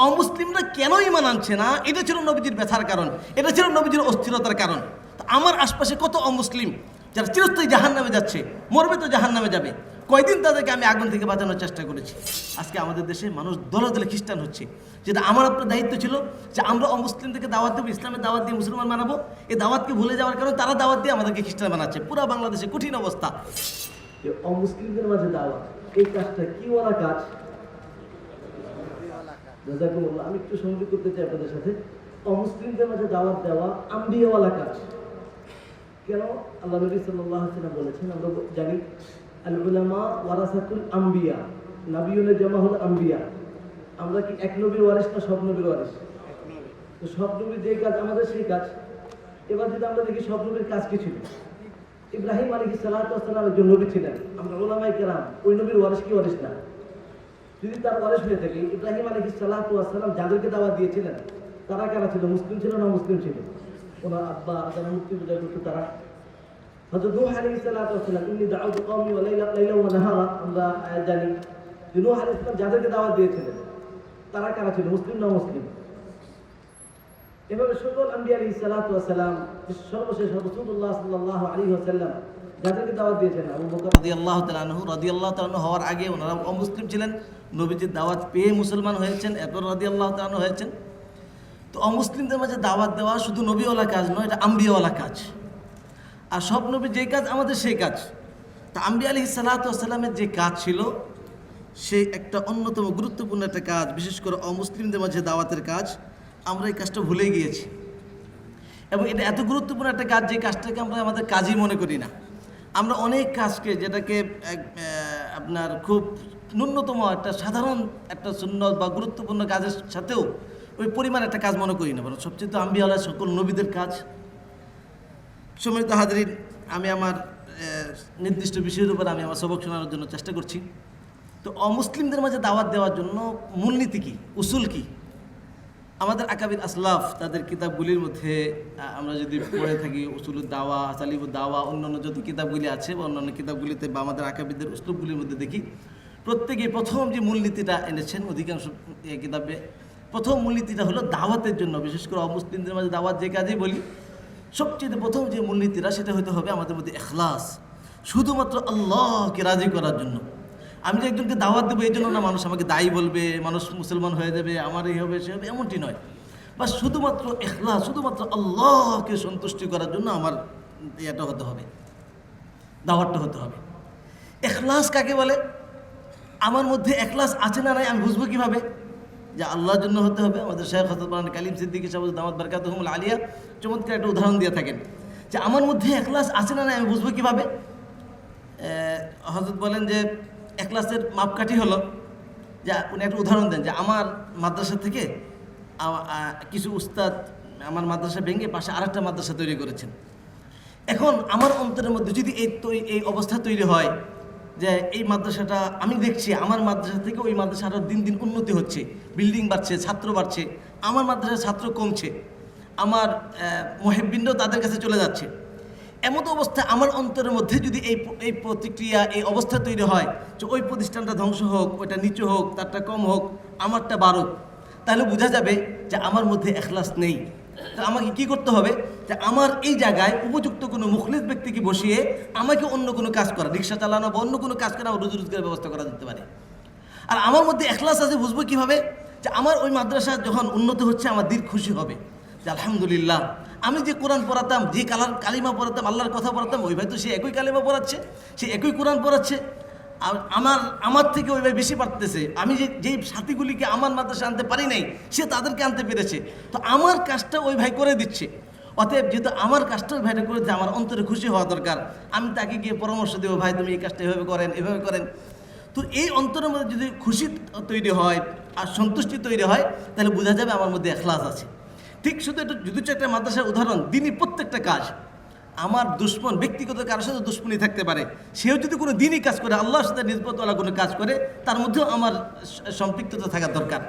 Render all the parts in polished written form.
অমুসলিমরা কেন ঈমান আনছে না, এটা ছিল নবীজির ব্যথার কারণ, এটা ছিল নবীজির অস্থিরতার কারণ। তো আমার আশপাশে কত অমুসলিম যারা চিরস্থায়ী জাহান্নামে যাচ্ছে, মরবে তো জাহান্নামে যাবে, কয়দিন তাদেরকে আমি আগুন থেকে বাঁচানোর চেষ্টা করেছি। আজকে আমাদের দেশে মানুষ দলে দলে খ্রিস্টান হচ্ছে, যেটা আমার আপনার দায়িত্ব ছিল যে আমরা অমুসলিমদেরকে দাওয়াত দেবো, ইসলামের দাওয়াত দিয়ে মুসলমান বানাবো। এই দাওয়াতকে ভুলে যাওয়ার কারণে তারা দাওয়াত দিয়ে আমাদেরকে খ্রিস্টান বানাচ্ছে। পুরো বাংলাদেশে কঠিন অবস্থা। যে অমুসলিমদের মাঝে দাওয়াত, এই কাজটা কি ওরা কাজ? জাযাকুমুল্লাহ। আমি একটু সংযোগ করতে চাই আপনাদের সাথে। অমুসলিমদের মাঝে দাওয়াত দেওয়া আম্বিয়াওয়ালা কাজ। কেন? আল্লাহ নবী সাল্লাল্লাহু আলাইহি ওয়াসাল্লাম বলেছেন, আমরা জানি আল উলামা ওয়ারাসাতুল আম্বিয়া, নবিয়ুনের জামা হলো আম্বিয়া। আমরা কি এক নবীর ওয়ারিস না সব নবীর ওয়ারিস? তো সব নবীর যে কাজ আমাদের সেই কাজ। এবার যদি আমরা দেখি সব নবীর কাজ কি ছিল, ইব্রাহিম আলাইহিস সালাতু ওয়াস সালাম একজন নবী ছিলেন। আমরা উলামায়ে কেরাম ওই নবীর ওয়ারিস কি ওয়ারিস না? যদি তার ওয়ারিস হয়ে থাকে, ইব্রাহিম আলাইহিস সালাতু ওয়াস সালাম যাদেরকে দাওয়াত দিয়েছিলেন তারা কারা ছিল? মুসলিম ছিল না মুসলিম ছিল? ওনার আব্বা যারা মুক্তি পূজা করতো তারা। হযরত নূহ আলাইহিস সালাতু ওয়াস সালাম ইন্নী দাউতু কওমি ওয়া লাইলা ওয়া নাহারা, আমরা আয়াত জানি যে নূহ আলাইহিস সালাম যাদেরকে দাওয়াত দিয়েছিলেন তারা কারা ছিল? মুসলিম না মুসলিম? এভাবে সকল আম্বিয়া আলাইহিস সালাতু ওয়াস সালাম, সর্বশেষ রাসূলুল্লাহ সাল্লাল্লাহু আলাইহি ওয়াসাল্লাম যাদেরকে দাওয়াত দিয়েছেন, আবু বকর রাদিয়াল্লাহু তাআলা আনহু রাদিয়াল্লাহু তাআলা আনহু হওয়ার আগে ওনারা অমুসলিম ছিলেন, নবীজির দাওয়াত পেয়ে মুসলমান হয়েছেন, এরপর রাদিয়াল্লাহু তাআলা আনহু হয়েছেন। তো অমুসলিমদের মাঝে দাওয়াত দেওয়া শুধু নবীওয়ালা কাজ নয়, এটা আম্বিয়াওয়ালা কাজ। আর সব নবীর যে কাজ আমাদের সেই কাজ। তা আম্বিয়া আলাইহিস সালাতু ওয়াস সালামের যে কাজ ছিল, সেই একটা অন্যতম গুরুত্বপূর্ণ একটা কাজ, বিশেষ করে অমুসলিমদের মাঝে দাওয়াতের কাজ, আমরা এই কাজটা ভুলে গিয়েছি। এবং এটা এত গুরুত্বপূর্ণ একটা কাজ যে কাজটাকে আমরা আমাদের কাজই মনে করি না। আমরা অনেক কাজকে, যেটাকে আপনার খুব ন্যূনতম একটা সাধারণ একটা সুন্নত বা গুরুত্বপূর্ণ কাজের সাথেও ওই পরিমাণ একটা কাজ মনে করি না, বরং সবচেয়ে তো আম্বিয়াওয়ালা সকল নবীদের কাজ। সম্মানিত হাজরিন, আমি আমার নির্দিষ্ট বিষয়ের উপর আমি আমার সবক শোনানোর জন্য চেষ্টা করছি। তো অমুসলিমদের মাঝে দাওয়াত দেওয়ার জন্য মূলনীতি কী, উসুল কী? আমাদের আকাবির আসলাফ তাদের কিতাবগুলির মধ্যে আমরা যদি পড়ে থাকি, উসুলুদ দাওয়া, আসালিবুদ দাওয়া, অন্যান্য যত কিতাবগুলি আছে বা অন্যান্য কিতাবগুলিতে বা আমাদের আকাবিদের উসলুবগুলির মধ্যে দেখি, প্রত্যেকে প্রথম যে মূলনীতিটা এনেছেন অধিকাংশ কিতাবে, প্রথম মূলনীতিটা হলো দাওয়াতের জন্য, বিশেষ করে অমুসলিমদের মাঝে দাওয়াত যে কাজেই বলি, সবচেয়ে প্রথম যে মূলনীতিটা সেটা হতে হবে আমাদের মধ্যে ইখলাস, শুধুমাত্র আল্লাহকে রাজি করার জন্য। আমি যে একজনকে দাওয়াত দেবো এই জন্য না মানুষ আমাকে দায়ী বলবে, মানুষ মুসলমান হয়ে যাবে, আমার এই হবে সে হবে, এমনটি নয়। বা শুধুমাত্র ইখলাস, শুধুমাত্র আল্লাহকে সন্তুষ্টি করার জন্য আমার এটা হতে হবে, দাওয়াতটা হতে হবে। ইখলাস কাকে বলে? আমার মধ্যে ইখলাস আছে না নাই আমি বুঝবো কীভাবে? যে আল্লাহর জন্য হতে হবে। আমাদের শেখ হযরত মাওলানা কালিম সিদ্দিকী সাহেব দামাত বারাকাতুহুমুল আলিয়া চমৎকার একটা উদাহরণ দিয়ে থাকেন যে আমার মধ্যে ইখলাস আছে না নাই আমি বুঝবো কীভাবে? হযরত বলেন যে ইখলাসের মাপকাঠি হলো, যে উনি একটা উদাহরণ দেন যে আমার মাদ্রাসা থেকে কিছু উস্তাদ আমার মাদ্রাসা ভেঙে পাশে আরেকটা মাদ্রাসা তৈরি করেছেন। এখন আমার অন্তরের মধ্যে যদি এই অবস্থা তৈরি হয় যে এই মাদ্রাসাটা আমি দেখছি আমার মাদ্রাসা থেকে ওই মাদ্রাসা আরও দিন দিন উন্নতি হচ্ছে, বিল্ডিং বাড়ছে, ছাত্র বাড়ছে, আমার মাদ্রাসার ছাত্র কমছে, আমার মুহিব্বিনরাও তাদের কাছে চলে যাচ্ছে, এমন অবস্থা আমার অন্তরের মধ্যে যদি এই প্রতিক্রিয়া, এই অবস্থা তৈরি হয় যে ওই প্রতিষ্ঠানটা ধ্বংস হোক, ওইটা নিচু হোক, তারটা কম হোক, আমারটা বাড়ুক, তাহলে বোঝা যাবে যে আমার মধ্যে ইখলাস নেই। তো আমাকে কি করতে হবে? যে আমার এই জায়গায় উপযুক্ত কোনো মুখলিস ব্যক্তিকে বসিয়ে আমাকে অন্য কোনো কাজ করা, রিক্সা চালানো বা অন্য কোনো কাজ করে আমার রুজি রোজগারের ব্যবস্থা করা যেতে পারে। আর আমার মধ্যে ইখলাস আছে বুঝবো কীভাবে? যে আমার ওই মাদ্রাসা যখন উন্নত হচ্ছে আমার দিল খুশি হবে যে আলহামদুলিল্লাহ, আমি যে কোরআন পড়াতাম, যে কালিমা পড়াতাম, আল্লাহর কথা পড়াতাম, ওই ভাই তো সে একই কালিমা পড়াচ্ছে, সে একই কোরআন পড়াচ্ছে, আর আমার থেকে ওই ভাই বেশি পারতেছে। আমি যেই সাথীগুলিকে আমার মাদ্রাসা আনতে পারি নাই, সে তাদেরকে আনতে পেরেছে, তো আমার কাজটা ওই ভাই করে দিচ্ছে। অতএব যেহেতু আমার কাজটা ওই ভাইটা করে দিচ্ছে, আমার অন্তরে খুশি হওয়া দরকার। আমি তাকে গিয়ে পরামর্শ দেবো, ভাই তুমি এই কাজটা এভাবে করেন, এভাবে করেন। তো এই অন্তরের মধ্যে যদি খুশি তৈরি হয় আর সন্তুষ্টি তৈরি হয়, তাহলে বোঝা যাবে আমার মধ্যে ইখলাস আছে। ঠিক শুধু এটা যদি একটা মাদ্রাসার উদাহরণ, দিনই প্রত্যেকটা কাজ, আমার দুশ্মন ব্যক্তিগত কারোর সাথে দুশ্মনী থাকতে পারে, সেও যদি কোনো দিনই কাজ করে, আল্লাহর সাথে নিসবতওয়ালা কোনো কাজ করে, তার মধ্যেও আমার সম্পৃক্ততা থাকা দরকার।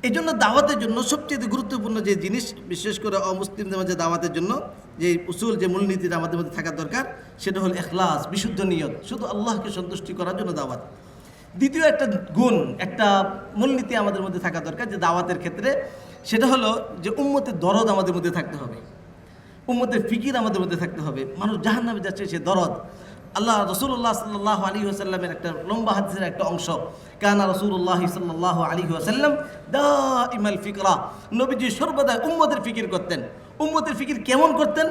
এই জন্য দাওয়াতের জন্য সবচেয়ে গুরুত্বপূর্ণ যে জিনিস, বিশেষ করে অমুসলিমদের মাঝে দাওয়াতের জন্য যে উসুল, যে মূলনীতিটা আমাদের মধ্যে থাকা দরকার, সেটা হল ইখলাস, বিশুদ্ধ নিয়ত, শুধু আল্লাহকে সন্তুষ্টি করার জন্য দাওয়াত। দ্বিতীয় একটা গুণ, একটা মূলনীতি আমাদের মধ্যে থাকা দরকার যে দাওয়াতের ক্ষেত্রে, সেটা হলো যে উম্মতের দরদ আমাদের মধ্যে থাকতে হবে, উম্মতের ফিকির আমাদের মধ্যে থাকতে হবে। মানুষ জাহান্নামে যাচ্ছে, সে দরদ। আল্লাহ রসুল্লাহ সাল্লাল্লাহু আলাইহি ওয়াসাল্লামের একটা লম্বা হাদিসের একটা অংশ, কানা রাসূলুল্লাহ সাল্লাল্লাহু আলাইহি ওয়াসাল্লাম দাইমাল ফিকরা, নবীজি সর্বদা উম্মতের ফিকির করতেন। উম্মতের ফিকির কেমন করতেন,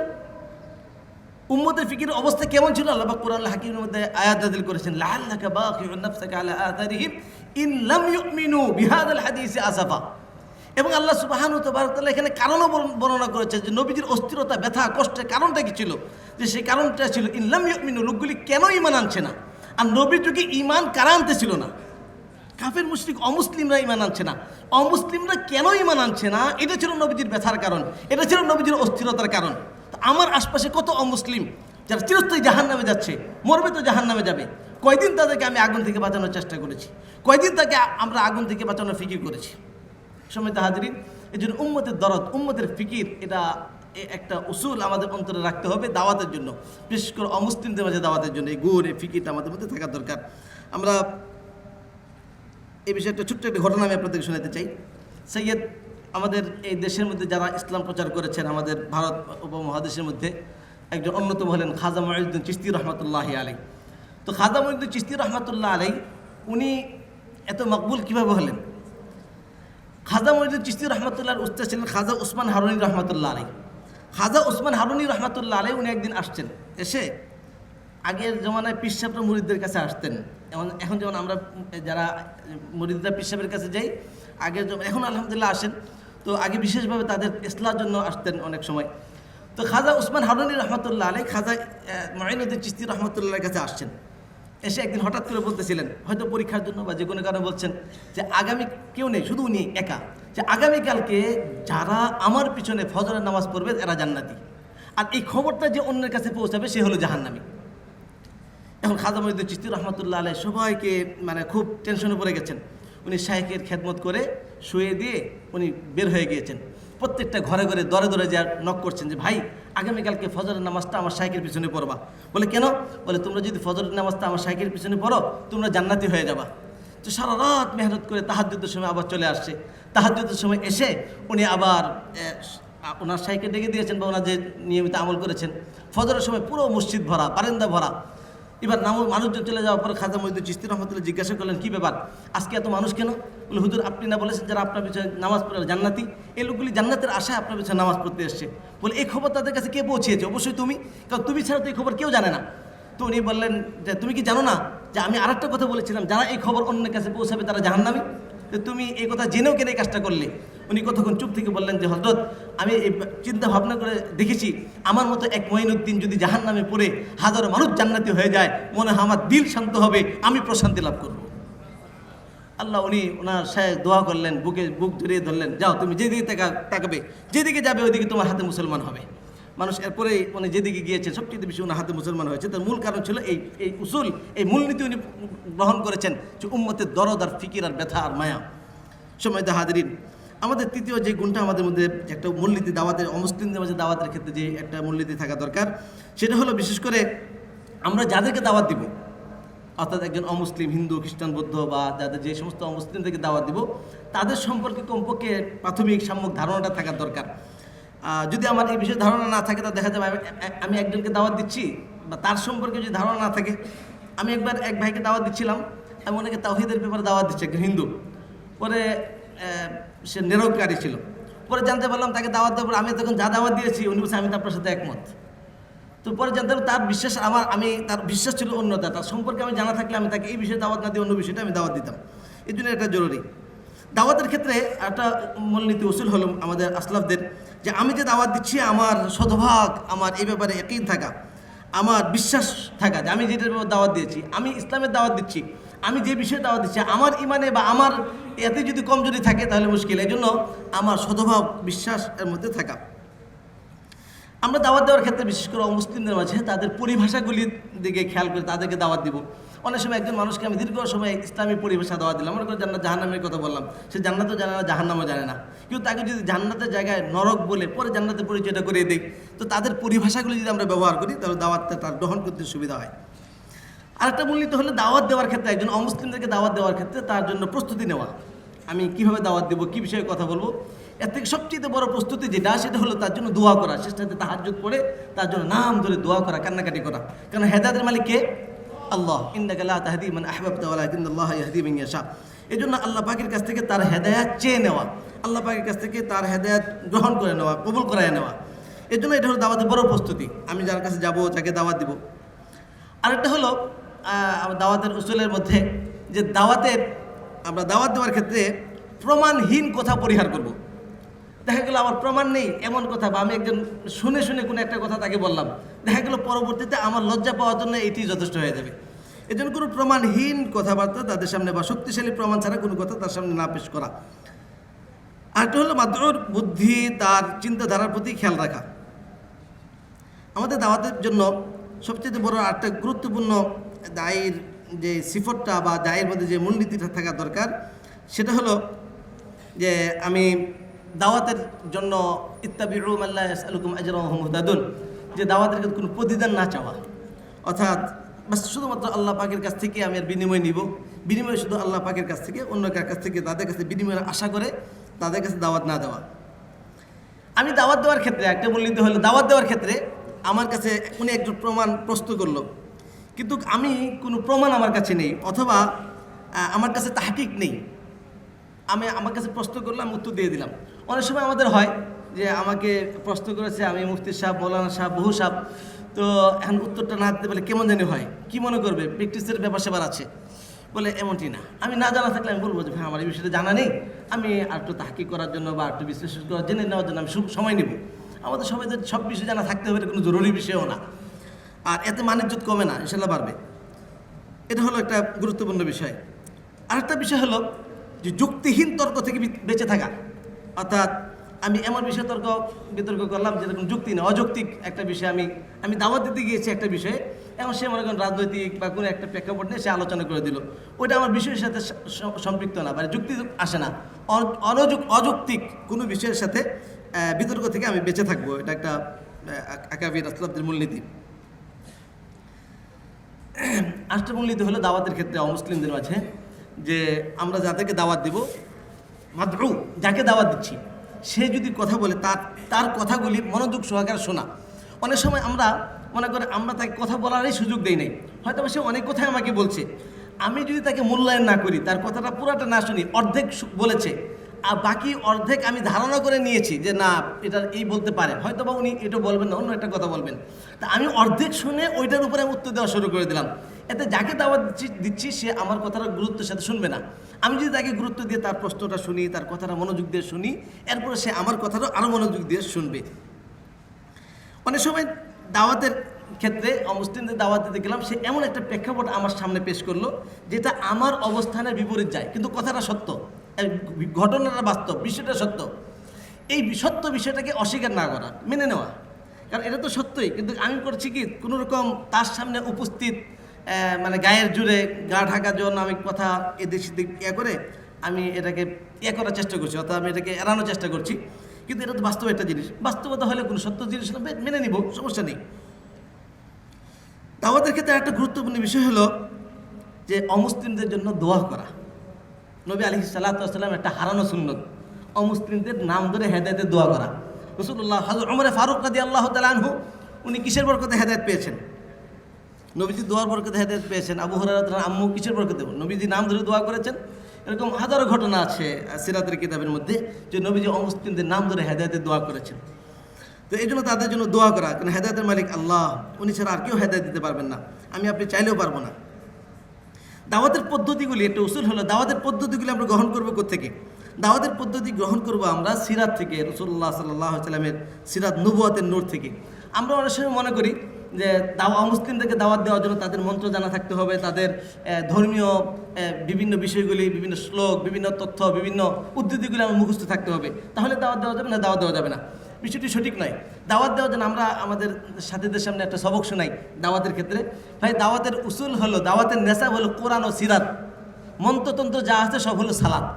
উম্মতের ফিকির অবস্থা কেমন ছিল, আল্লাহ পাক কুরআনুল হাকীমের মধ্যে আয়াত নাযিল করেছেন, লাআল্লাকা বাকিউন নাফসাকা আলা আথারিহিম ইন লাম ইউমিনু বিহাদাল হাদিসি আসাফা। এবং আল্লাহ সুবহানাহু ওয়া তাআলা এখানে কারণও বর্ণনা করেছেন যে নবীজির অস্থিরতা, ব্যথা, কষ্টের কারণটা কি ছিল, যে সেই কারণটা ছিল ইন লাম ইউমিনু, লোকগুলি কেন ঈমান আনছে না। আর নবীর যুগে ঈমান কারা আনতেছিল না? কাফের মুশরিক অমুসলিমরা ঈমান আনছে না। অমুসলিমরা কেন ঈমান আনছে না, এটা ছিল নবীজির ব্যথার কারণ, এটা ছিল নবীজির অস্থিরতার কারণ। আমার আশপাশে কত অমুসলিম যারা চিরস্থায়ী জাহান্নামে যাচ্ছে, মরবে তো জাহান্নামে যাবে, কয়দিন তাদেরকে আমি আগুন থেকে বাঁচানোর চেষ্টা করেছি, কয়দিন তাকে আমরা আগুন থেকে বাঁচানোর ফিকির করেছি। সম্মানিত হাজিরিন, এই জন্য উম্মতের দরদ, উম্মতের ফিকির, এটা একটা উসুল আমাদের অন্তরে রাখতে হবে দাওয়াতের জন্য, বিশেষ করে অমুসলিমদের মাঝে দাওয়াতের জন্য এই গুণ, এই ফিকিরটা আমাদের মধ্যে থাকা দরকার। আমরা এই বিষয়ে একটা ছোট্ট একটা ঘটনা আমি আপনাদেরকে শোনাতে চাই। সৈয়দ, আমাদের এই দেশের মধ্যে যারা ইসলাম প্রচার করেছেন, আমাদের ভারত উপমহাদেশের মধ্যে একজন অন্যতম হলেন খাজা মুঈনুদ্দিন চিশতি রহমতুল্লাহি আলাইহি। তো খাজা মুঈনুদ্দিন চিশতি রহমতুল্লাহ আলাইহি উনি এত মকবুল কীভাবে হলেন? খাজা মুঈনুদ্দিন চিশতি রহমতুল্লাহর উস্তাদ ছিলেন খাজা উসমান হারুনি রহমতুল্লাহ আলাইহি। খাজা উসমান হারুনি রহমতুল্লাহ আলাইহি উনি একদিন আসছেন, এসে আগের জমানায় পীর সাহেবরা মুরিদদের কাছে আসতেন। এখন যেমন আমরা যারা মুরিদরা পীর সাহেবের কাছে যাই, আগের এখন আলহামদুলিল্লাহ আসেন, তো আগে বিশেষভাবে তাদের ইসলাহের জন্য আসতেন অনেক সময়। তো খাজা উসমান হারুনি রহমতুল্লাহ আলাইহি খাজা মুঈনুদ্দিন চিশতি রহমতুল্লাহর কাছে আসছেন। এসে একদিন হঠাৎ করে বলতেছিলেন, হয়তো পরীক্ষার জন্য বা যে কোনো কারণে বলছেন যে আগামী কেউ নেই, শুধু উনি একা, যে আগামীকালকে যারা আমার পিছনে ফজরের নামাজ পড়বে এরা জান্নাতি, আর এই খবরটা যে অন্যের কাছে পৌঁছাবে সে হলো জাহান্নামী। এখন খাজা মুঈনুদ্দিন চিশতি রহমতুল্লাহ আলাইহি সবাইকে খুব টেনশনে পড়ে গেছেন। উনি শাইখের খেদমত করে শুয়ে দিয়ে উনি বের হয়ে গিয়েছেন। প্রত্যেকটা ঘরে ঘরে দরে দরে যা নক করছেন যে ভাই, আগামীকালকে ফজরের নামাজটা আমার শাইখের পিছনে পড়বা। বলে কেন? বলে তোমরা যদি ফজরের নামাজটা আমার শাইখের পিছনে পড়ো, তোমরা জান্নাতি হয়ে যাবা। তো সারা রাত মেহনত করে তাহাজ্জুদের সময় আবার চলে আসছে। তাহাজ্জুদের সময় এসে উনি আবার ওনার শাইখকে ডেকে দিয়েছেন, বা ওনার যে নিয়মিত আমল করেছেন। ফজরের সময় পুরো মসজিদ ভরা, বারান্দা ভরা। এবার মানুষজন চলে যাওয়ার পর খাজা মুঈনুদ্দিন চিশতি রহমতুল্লাহ জিজ্ঞাসা করলেন, কী ব্যাপার, আজকে এত মানুষ কেন? বলে হুজুর, আপনি না বলেছেন যারা আপনার পিছনে নামাজ পড়ে জান্নাতি, এই লোকগুলি জান্নাতের আশায় আপনার পিছনে নামাজ পড়তে এসছে। বলে এই খবর তাদের কাছে কে পৌঁছিয়েছে? অবশ্যই তুমি, কারণ তুমি ছাড়া তো এই খবর কেউ জানে না। তো উনি বললেন যে তুমি কি জানো না যে আমি আরেকটা কথা বলেছিলাম, যারা এই খবর অন্যের কাছে পৌঁছাবে তারা জাহান্নামী? তো তুমি এই কথা জেনেও কেন এই কাজটা করলে? উনি কতক্ষণ চুপ থেকে বললেন যে হযরত, আমি এই চিন্তা ভাবনা করে দেখেছি, আমার মতো এক মুঈনুদ্দিন যদি জাহান্নামে পড়ে হাজারো মানুষ জান্নাতি হয়ে যায়, মনে হয় আমার দিল শান্ত হবে, আমি প্রশান্তি লাভ করব। আল্লাহ, উনি ওনার শায়েখ দোয়া করলেন, বুক জড়িয়ে ধরলেন, যাও তুমি যেদিকে তাকাবে, যেদিকে যাবে ওইদিকে তোমার হাতে মুসলমান হবে। মানুষ এরপরে উনি যেদিকে গিয়েছেন সবচেয়ে বেশি ওনার হাতে মুসলমান হয়েছে। তার মূল কারণ ছিল এই উসুল, এই মূলনীতি উনি গ্রহণ করেছেন যে উম্মতের দরদ আর ফিকির আর ব্যথা আর মায়া। সম্মানিত হাজিরিন, আমাদের তৃতীয় যে গুণটা আমাদের মধ্যে একটা মূলনীতি, দাওয়াতের অমুসলিমদের মাঝে দাওয়াতের ক্ষেত্রে যে একটা মূলনীতি থাকা দরকার, সেটা হলো বিশেষ করে আমরা যাদেরকে দাওয়াত দিব, অর্থাৎ একজন অমুসলিম, হিন্দু, খ্রিস্টান, বৌদ্ধ বা যাদের যে সমস্ত অমুসলিমদেরকে দাওয়াত দিব, তাদের সম্পর্কে কমপক্ষে প্রাথমিক সাম্যক ধারণাটা থাকার দরকার। যদি আমার এই বিষয়ে ধারণা না থাকে, তা দেখা যাবে আমি একজনকে দাওয়াত দিচ্ছি, বা তার সম্পর্কে যদি ধারণা না থাকে। আমি একবার এক ভাইকে দাওয়াত দিচ্ছিলাম, আমি ওনাকে তাওহীদের ব্যাপারে দাওয়াত দিচ্ছি, একজন হিন্দু। পরে সে নিরঙ্কারী ছিল। পরে জানতে পারলাম তাকে দাওয়াত দেওয়ার পর আমি তখন যা দাওয়াত দিয়েছি উনি বলছে আমি তো আপনার সাথে একমত। তো পরে জানতে পারলাম তার বিশ্বাস আমি তার বিশ্বাস ছিল অন্যতা, তার সম্পর্কে আমি জানা থাকলে আমি তাকে এই বিষয়ে দাওয়াত না দিয়ে অন্য বিষয়টা আমি দাওয়াত দিতাম। এই জন্য এটা জরুরি। দাওয়াতের ক্ষেত্রে একটা মূলনীতি উসুল হলো আমাদের আসলাফদের, যে আমি যে দাওয়াত দিচ্ছি আমার শতভাগ আমার এই ব্যাপারে ইয়াকিন থাকা, আমার বিশ্বাস থাকা যে আমি যেটার ব্যাপারে দাওয়াত দিয়েছি, আমি ইসলামের দাওয়াত দিচ্ছি, আমি যে বিষয়ে দাওয়াত দিচ্ছি আমার ইমানে বা আমার এতে যদি কমজোরি থাকে তাহলে মুশকিল। এই জন্য আমার শতভাগ বিশ্বাস এর মধ্যে থাকা। আমরা দাওয়াত দেওয়ার ক্ষেত্রে বিশেষ করে মুসলিমদের মাঝে তাদের পরিভাষাগুলির দিকে খেয়াল করে তাদেরকে দাওয়াত দিব। অনেক সময় একজন মানুষকে আমি দীর্ঘ সময় ইসলামী পরিভাষা দাওয়াত দিলাম, মনে করি জান্নাত জাহান্নামের কথা বললাম, সে জান্নাতও জানে না, জাহান্নামও জানে না। কিন্তু তাকে যদি জান্নাতের জায়গায় নরক বলে পরে জান্নাতের পরিচয়টা করিয়ে দিই, তো তাদের পরিভাষাগুলি যদি আমরা ব্যবহার করি তাহলে দাওয়াতটা তার গ্রহণ করতে সুবিধা হয়। আরেকটা মূলনীতি হলো দাওয়াত দেওয়ার ক্ষেত্রে, একজন অমুসলিমদেরকে দাওয়াত দেওয়ার ক্ষেত্রে তার জন্য প্রস্তুতি নেওয়া। আমি কিভাবে দাওয়াত দেবো, কী বিষয়ে কথা বলবো, এর থেকে সবচেয়ে বড় প্রস্তুতি যেটা, সেটা হলো তার জন্য দোয়া করা, শেষ রাতে তাহাজ্জুদ পড়ে তার জন্য নাম ধরে দোয়া করা, কান্নাকাটি করা। কারণ হেদায়েতের মালিক কে? আল্লাহ। ইন্নাকা লা তাহদি মান আহবাবতা ওয়ালাকিন্নাল্লাহা ইয়াহদি মান ইয়াশা। এই জন্য আল্লাহ পাকের কাছ থেকে তার হেদায়েত চেয়ে নেওয়া, আল্লাহ পাকের কাছ থেকে তার হেদায়েত গ্রহণ করে নেওয়া, কবুল করায় নেওয়া। এর জন্য এটা হলো দাওয়াতের বড় প্রস্তুতি। আমি যার কাছে যাব, যাকে দাওয়াত দিব। আরেকটা হলো দাওয়াতের উসুলের মধ্যে যে আমরা দাওয়াত দেওয়ার ক্ষেত্রে প্রমাণহীন কথা পরিহার করব। দেখা গেল আমার প্রমাণ নেই এমন কথা, বা আমি একজন শুনে কোনো একটা কথা তাকে বললাম, দেখা গেল পরবর্তীতে আমার লজ্জা পাওয়ার জন্য এটি যথেষ্ট হয়ে যাবে। এজন্য কোনো প্রমাণহীন কথাবার্তা তাদের সামনে বা শক্তিশালী প্রমাণ ছাড়া কোনো কথা তার সামনে না পেশ করা। আরেকটা হলো মাদউর বুদ্ধি, তার চিন্তাধারার প্রতি খেয়াল রাখা। আমাদের দাওয়াতের জন্য সবচেয়ে বড় একটা গুরুত্বপূর্ণ দায়ের যে সিফতটা বা দায়ের মধ্যে যে মূলনীতিটা থাকা দরকার, সেটা হলো যে আমি দাওয়াতের জন্য ইত্তাবিউ মা লা ইয়াসআলুকুম আজরান ওয়া হুম মুহতাদুন, যে দাওয়াতের কোনো প্রতিদান না চাওয়া, অর্থাৎ বাস শুধুমাত্র আল্লাহ পাকের কাছ থেকে আমি আর বিনিময় নিব, বিনিময় শুধু আল্লাহ পাকের কাছ থেকে, অন্য কার কাছ থেকে তাদের কাছে বিনিময়ের আশা করে তাদের কাছে দাওয়াত না দেওয়া। আমি দাওয়াত দেওয়ার ক্ষেত্রে একটা মূলনীতি হলো, দাওয়াত দেওয়ার ক্ষেত্রে আমার কাছে উনি একজন প্রমাণ প্রস্তুত করলো, কিন্তু আমি কোনো প্রমাণ আমার কাছে নেই, অথবা আমার কাছে তাহকিক নেই। আমার কাছে প্রশ্ন করলাম, আমি উত্তর দিয়ে দিলাম। অনেক সময় আমাদের হয় যে আমাকে প্রশ্ন করেছে, আমি মুফতি সাহেব, মৌলানা সাহেব, বহু সাহেব, তো এখন উত্তরটা না দিতে পারলে কেমন জানি হয়, কি মনে করবে, প্র্যাকটিসের ব্যাপার সেবার আছে বলে, এমনটি না। আমি না জানা থাকলে আমি বলবো যে ভাই আমার এই বিষয়টা জানা নেই, আমি আর একটু তাহকিক করার জন্য বা একটু বিশ্লেষণ করার জেনে নেওয়ার জন্য আমি সময় নেব। আমাদের সবাই সব বিষয় জানা থাকতে হবে, এটা কোনো জরুরি বিষয়ও না। আর এতে মানিজ্যত কমে না, ইনশাল্লাহ বাড়বে। এটা হলো একটা গুরুত্বপূর্ণ বিষয়। আরেকটা বিষয় হলো যে যুক্তিহীন তর্ক থেকে বেঁচে থাকা, অর্থাৎ আমি এমন বিষয়ে বিতর্ক করলাম যেরকম যুক্তি না, অযৌক্তিক একটা বিষয় আমি দাওয়াত দিতে গিয়েছি একটা বিষয়ে, এখন সে মনে করেন রাজনৈতিক বা কোনো একটা প্রেক্ষাপট নিয়ে সে আলোচনা করে দিল, ওইটা আমার বিষয়ের সাথে সম্পৃক্ত না, মানে যুক্তি আসে না। অযৌক্তিক কোনো বিষয়ের সাথে বিতর্ক থেকে আমি বেঁচে থাকবো, এটা একটা আকাবির আসলাফদের মূলনীতি। আরেকটা মূলনীতি হলো দাওয়াতের ক্ষেত্রে অমুসলিমদের মাঝে, যে আমরা যাদেরকে দাওয়াত দিব, মাদউ যাকে দাওয়াত দিচ্ছি, সে যদি কথা বলে তার কথাগুলি মনোযোগ সহকারে শোনা। অনেক সময় আমরা মনে করি আমরা তাকে কথা বলারই সুযোগ দেই নাই, হয়তো সে অনেক কথাই আমাকে বলছে, আমি যদি তাকে মূল্যায়ন না করি, তার কথাটা পুরাটা না শুনি, অর্ধেক বলেছে আর বাকি অর্ধেক আমি ধারণা করে নিয়েছি যে না এটা এই বলতে পারে, হয়তো বা উনি এটা বলবেন না, অন্য একটা কথা বলবেন, তা আমি অর্ধেক শুনে ওইটার উপরে আমি উত্তর দেওয়া শুরু করে দিলাম। এতে যাকে দাওয়াত দিচ্ছি সে আমার কথাটা গুরুত্বের সাথে শুনবে না। আমি যদি তাকে গুরুত্ব দিয়ে তার প্রশ্নটা শুনি, তার কথাটা মনোযোগ দিয়ে শুনি, এরপরে সে আমার কথাটা আরও মনোযোগ দিয়ে শুনবে। অনেক সময় দাওয়াতের ক্ষেত্রে অমুসলিমদের দাওয়াত দিতে গেলাম, সে এমন একটা প্রেক্ষাপট আমার সামনে পেশ করলো যেটা আমার অবস্থানের বিপরীত যায়, কিন্তু কথাটা সত্য, ঘটনাটা বাস্তব, বিষয়টা সত্য। এই সত্য বিষয়টাকে অস্বীকার না করা, মেনে নেওয়া, কারণ এটা তো সত্যই, কিন্তু আমি করছি কি কোনোরকম তার সামনে উপস্থিত মানে গায়ের জুড়ে গা ঢাকার জন্য আমি কথা এদিক সেদিক করে আমি এটাকে করার চেষ্টা করছি, অর্থাৎ আমি এটাকে এড়ানোর চেষ্টা করছি, কিন্তু এটা তো বাস্তব একটা জিনিস। বাস্তবতা হলে কোনো সত্য জিনিস মেনে নিব, সমস্যা নেই। দাওয়াতের ক্ষেত্রে একটা গুরুত্বপূর্ণ বিষয় হলো যে অমুসলিমদের জন্য দোয়া করা। নবী আলাইহিস সালাতু ওয়াস সালাম একটা হারানো সুন্নত, অমুসলিমদের নাম ধরে হেদায়েতের দোয়া করা। রাসূলুল্লাহ হযরত ওমর ফারুক রাদিয়াল্লাহু তাআলা আনহু উনি কিসের বরকতে হেদায়েত পেয়েছেন? নবীজি দোয়ার বরকতে হেদায়েত পেয়েছেন। আবু হুরায়রা রাদিয়াল্লাহু আম্মু কিসের বরকতে? নবীজি নাম ধরে দোয়া করেছেন। এরকম হাজারো ঘটনা আছে সিরাতের কিতাবের মধ্যে যে নবীজি অমুসলিমদের নাম ধরে হেদায়েতের দোয়া করেছেন। তো এই জন্য তাদের জন্য দোয়া করা, কারণ হেদায়েতের মালিক আল্লাহ, উনি ছাড়া আর কেউ হেদায়েত দিতে পারবেন না, আমি আপনি চাইলেও পারবো না। দাওয়াতের পদ্ধতিগুলি একটা উসুল হলো, দাওয়াতের পদ্ধতিগুলি আমরা গ্রহণ করবো কোত্থেকে? দাওয়াতের পদ্ধতি গ্রহণ করবো আমরা সিরাত থেকে, রাসূলুল্লাহ সাল্লাল্লাহু আলাইহি ওয়াসাল্লামের সিরাত নবুয়তের নূর থেকে। আমরা অনেক সময় মনে করি যে মুসলিমদেরকে দাওয়াত দেওয়ার জন্য তাদের মন্ত্র জানা থাকতে হবে, তাদের ধর্মীয় বিভিন্ন বিষয়গুলি, বিভিন্ন শ্লোক, বিভিন্ন তথ্য, বিভিন্ন উদ্ধৃতিগুলি আমার মুখস্থ থাকতে হবে, তাহলে দাওয়াত দেওয়া যাবে না, দাওয়াত দেওয়া যাবে না। বিষয়টি সঠিক নয়। দাওয়াত দেওয়ার জন্য আমরা আমাদের সাথীদের সামনে একটা সবক শোনাই দাওয়াতের ক্ষেত্রে। ভাই দাওয়াতের উসুল হলো, দাওয়াতের নেশা হলো কোরআন ও সিরাত, মন্ত্রতন্ত্র যা আছে সব হলো সালাত।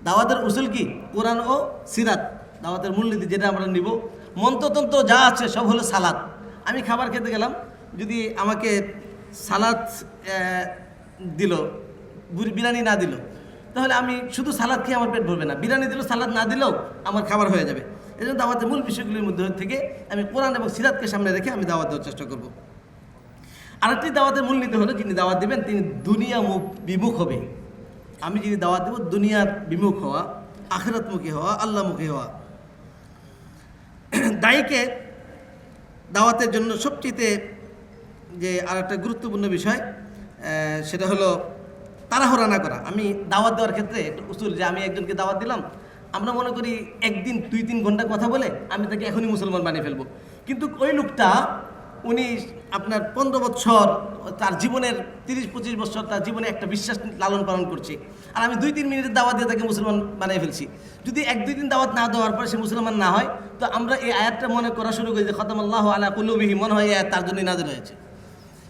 দাওয়াতের উসুল কি? কোরআন ও সিরাত। দাওয়াতের মূলনীতি যেটা আমরা নিব, মন্ত্রতন্ত্র যা আছে সব হলো সালাত। আমি খাবার খেতে গেলাম, যদি আমাকে সালাদ দিল, বিরিয়ানি না দিল, তাহলে আমি শুধু সালাদ খেয়ে আমার পেট ভরবে না, বিরিয়ানি দিল সালাদ না দিলেও আমার খাবার হয়ে যাবে। এই জন্য দাওয়াতের মূল বিষয়গুলির মধ্যে থেকে আমি কোরআন এবং সিরাতকে সামনে রেখে আমি দাওয়াত দেওয়ার চেষ্টা করব। আরেকটি দাওয়াতের মূলনীতি হলো, যিনি দাওয়াত দেবেন তিনি দুনিয়া বিমুখ হবে। আমি যিনি দাওয়াত দেব দুনিয়ার বিমুখ হওয়া, আখিরাতমুখী হওয়া, আল্লাহমুখী হওয়া। দায়ীকে দাওয়াতের জন্য সবচেয়ে যে আর একটা গুরুত্বপূর্ণ বিষয় সেটা হলো তাড়াহুড়া না করা। আমি দাওয়াত দেওয়ার ক্ষেত্রে একটা উসুল, যে আমি একজনকে দাওয়াত দিলাম, আমরা মনে করি একদিন 2-3 ঘন্টা কথা বলে আমি তাকে এখনই মুসলমান বানিয়ে ফেলবো। কিন্তু ওই লোকটা উনি আপনার 15 বছর তার জীবনের 30-25 বছর তার জীবনে একটা বিশ্বাস লালন পালন করছে, আর আমি 2-3 মিনিটের দাওয়াত দিয়ে তাকে মুসলমান বানিয়ে ফেলছি। যদি 1-2 দিন দাওয়াত না দেওয়ার পর সে মুসলমান না হয়, তো আমরা এই আয়াতটা মনে করা শুরু করি যে খতামাল্লাহু আলা কুলুবিহিম, মনে হয় এই আয়াত তার জন্যই নাযিল হয়েছে।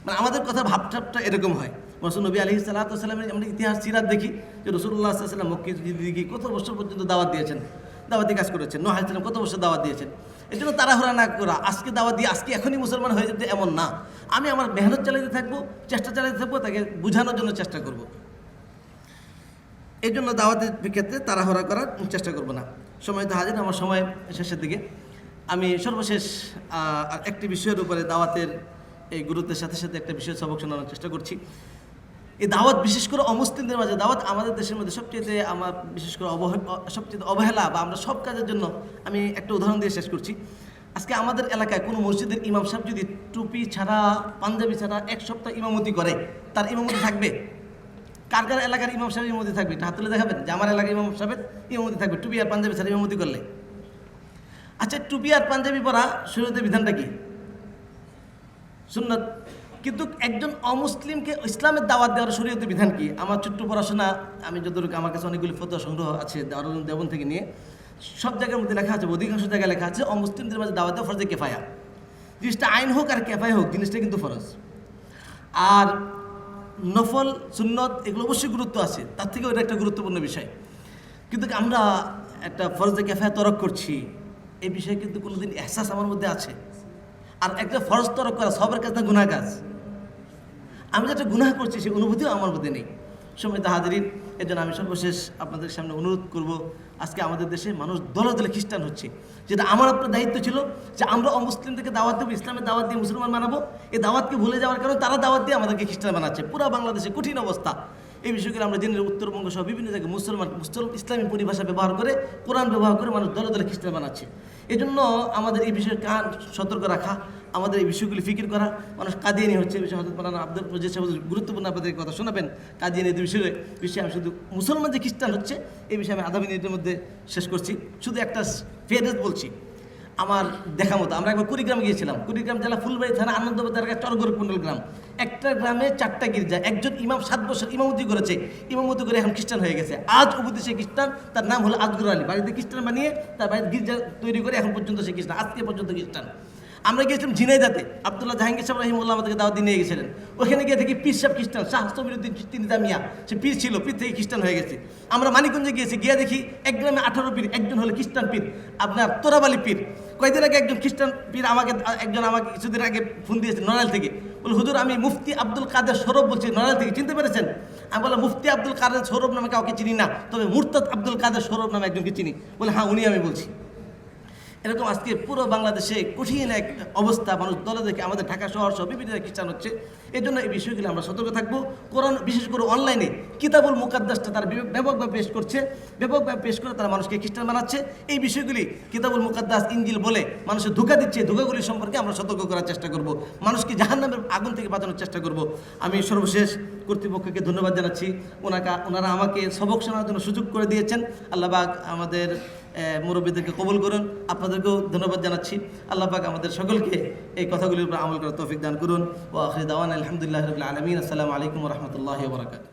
মানে আমাদের কথা ভাবটা এরকম হয়। রাসূল নবী আলাইহিস সালাতু ওয়াস সালামের আমরা ইতিহাস সিরাত দেখি যে রাসূলুল্লাহ সাল্লাল্লাহু আলাইহি ওয়াসাল্লাম মক্কায় কত বছর পর্যন্ত দাওয়াত দিয়েছেন, দাওয়াতি কাজ করেছেন। নূহ আলাইহিস সালাম কত বছর দাওয়াত দিয়েছেন। এই জন্য তাড়াহুড়া না করা, আজকে দাওয়াত দিয়ে আজকে এখনই মুসলমান হয়ে যেতে এমন না। আমি আমার মেহনত চালাতে থাকবো, চেষ্টা চালাতে থাকবো, তাকে বোঝানোর জন্য চেষ্টা করব। এই জন্য দাওয়াতের ক্ষেত্রে তাড়াহুড়া করার চেষ্টা করব না। সময় তো হাজির, আমার সময় শেষের দিকে। আমি সর্বশেষ একটি বিষয়ের উপরে দাওয়াতের এই গুরুত্বের সাথে সাথে একটা বিষয় সবক শোনানোর চেষ্টা করছি। এই দাওয়াত বিশেষ করে অমুসলিমদের মাঝে দাওয়াত আমাদের দেশের মধ্যে সবচেয়ে আমার বিশেষ করে সবচেয়ে অবহেলা, বা আমরা সব কাজের জন্য আমি একটা উদাহরণ দিয়ে শেষ করছি। আজকে আমাদের এলাকায় কোনো মসজিদের ইমাম সাহেব যদি টুপি ছাড়া, পাঞ্জাবি ছাড়া 1 সপ্তাহ ইমামতি করে, তার ইমামতি থাকবে? কার কার এলাকার ইমাম সাহেব ইমামতি থাকবে? এটা হাত তুলে দেখাবেন যে আমার এলাকার ইমাম সাহেবের ইমামতি থাকবে টুপি আর পাঞ্জাবি ছাড়া ইমামতি করলে। আচ্ছা, টুপি আর পাঞ্জাবি পরা শরীয়তের বিধানটা কি? সুন্নাত। কিন্তু একজন অমুসলিমকে ইসলামের দাওয়াত দেওয়ার শরীয়তের বিধান কি? আমার ছোট্ট পড়াশোনা, আমি যতটুকু, আমার কাছে অনেকগুলি ফতোয়া সংগ্রহ আছে দারুল দেওবন্দ থেকে নিয়ে, সব জায়গার মধ্যে লেখা আছে, অধিকাংশ জায়গায় লেখা আছে অমুসলিমদের মাঝে দাওয়াত দেওয়া ফরজে কিফায়া। জিনিসটা আইন হোক আর কিফায়া হোক, জিনিসটা কিন্তু ফরজ। আর নফল সুন্নত এগুলো অবশ্যই গুরুত্ব আছে, তার থেকেও এটা একটা গুরুত্বপূর্ণ বিষয়। কিন্তু আমরা একটা ফরজে কিফায়া তরক করছি, এই বিষয়ে কিন্তু কোনোদিন এহসাস আমার মধ্যে আছে? আর একটা ফরজ তরক করা সবের কাছে না গুনাহ কাজ। আমি যেটা গুনাহ করছি সেই অনুভূতিও আমার মধ্যে নেই। সম্মানিত হাজিরিন, এর জন্য আমি সর্বশেষ আপনাদের সামনে অনুরোধ করব, আজকে আমাদের দেশে মানুষ দলে দলে খ্রিস্টান হচ্ছে, যেটা আমার আপনার দায়িত্ব ছিল যে আমরা অমুসলিমদেরকে দাওয়াত দেবো, ইসলামের দাওয়াত দিয়ে মুসলমান বানাবো। এই দাওয়াতকে ভুলে যাওয়ার কারণে তারা দাওয়াত দিয়ে আমাদেরকে খ্রিস্টান বানাচ্ছে। পুরো বাংলাদেশে কঠিন অবস্থা। এই বিষয়গুলো আমরা জেনে, উত্তরবঙ্গ সহ বিভিন্ন জায়গায় ইসলামী পরিভাষা ব্যবহার করে, কোরআন ব্যবহার করে মানুষ দলে দলে খ্রিস্টান বানাচ্ছে। এই জন্য আমাদের এই বিষয়ে কান সতর্ক রাখা, আমাদের এই বিষয়গুলি ফিকির করা। মানুষ কাদিয়ানি হচ্ছে, এই বিষয়ে হযরত মাওলানা আব্দুল মজিদ সাহেব গুরুত্বপূর্ণ আপনাদের কথা শোনাবেন। কাদিয়ানি বিষয়ে আমি শুধু মুসলমান যে খ্রিস্টান হচ্ছে এই বিষয়ে আমি আধা মিনিটের মধ্যে শেষ করছি। শুধু একটা ফেরত বলছি আমার দেখা মতো। আমরা একবার কুড়িগ্রাম গিয়েছিলাম, কুড়িগ্রাম জেলা ফুলবাড়ি থানা আনন্দবাজার চরগোরকুণ্ডল গ্রাম। একটা গ্রামে 4টা গির্জা, একজন ইমাম 7 বছর ইমামতি করেছে, ইমামতি করে এখন খ্রিস্টান হয়ে গেছে। আজ অবধি সে খ্রিস্টান, তার নাম হলো আজগর আলী। বাড়িতে খ্রিস্টান বানিয়ে তার বাড়িতে গির্জা তৈরি করে এখন পর্যন্ত সে খ্রিস্টান, আজকে পর্যন্ত খ্রিস্টান। আমরা গিয়েছিলাম ঝিনাইদাতে, আব্দুল্লাহ জাহাঙ্গীর সাহেব রহিমুল্লাহ আমাদেরকে দাওয়াত দিয়ে নিয়ে গেছিলেন। ওখানে গিয়ে দেখি পীর সাহেব খ্রিস্টান, শাহ সবিরুদ্দিন তিনি জামিয়া, সে পীর ছিল, পীর থেকে খ্রিস্টান হয়ে গেছে। আমরা মানিকগঞ্জে গিয়েছি, গিয়ে দেখি এক গ্রামে 18 পীর, একজন হলো খ্রিস্টান পীর, আপনার তোরাবালি পীর। কয়েকদিন আগে একজন খ্রিস্টান পীর আমাকে কিছুদিন আগে ফোন দিয়েছে নড়াইল থেকে, বলে হুজুর আমি মুফতি আব্দুল কাদের সৌরভ বলছি নড়াইল থেকে, চিনতে পেরেছেন? আমি বললাম মুফতি আব্দুল কাদের সৌরভ নামে কাউকে চিনি না, তবে মুরতাদ আব্দুল কাদের সৌরভ নামে একজনকে চিনি। বলে হ্যাঁ, উনি আমি বলছি। এরকম আজকে পুরো বাংলাদেশে কঠিন এক অবস্থা, মানুষ দলে দেখে আমাদের ঢাকা শহর সহ বিভিন্ন খ্রিস্টান হচ্ছে। এই জন্য এই বিষয়গুলো আমরা সতর্ক থাকবো। কোরআন বিশেষ করে অনলাইনে কিতাবুল মুকাদ্দাসটা তারা ব্যাপকভাবে পেশ করছে, ব্যাপকভাবে পেশ করে তারা মানুষকে খ্রিস্টান বানাচ্ছে। এই বিষয়গুলি কিতাবুল মুকাদ্দাস ইনজিল বলে মানুষের ধোঁকা দিচ্ছে, ধোঁকাগুলি সম্পর্কে আমরা সতর্ক করার চেষ্টা করব, মানুষকে জাহান্নামের আগুন থেকে বাঁচানোর চেষ্টা করব। আমি সর্বশেষ কর্তৃপক্ষকে ধন্যবাদ জানাচ্ছি, ওনারা আমাকে সবক শোনার জন্য সুযোগ করে দিয়েছেন। আল্লাহ পাক আমাদের মুরব্বীদেরকে কবুল করুন, আপনাদেরকেও ধন্যবাদ জানাচ্ছি। আল্লাহ পাক আমাদের সকলকে এই কথাগুলির উপর আমল করার তৌফিক দান করুন। ওয়া আখির দাওয়ানা আলহামদুলিল্লাহি রাব্বিল আলামিন। আসসালামু আলাইকুম ওয়া রাহমাতুল্লাহি ওয়া বারাকাতুহু।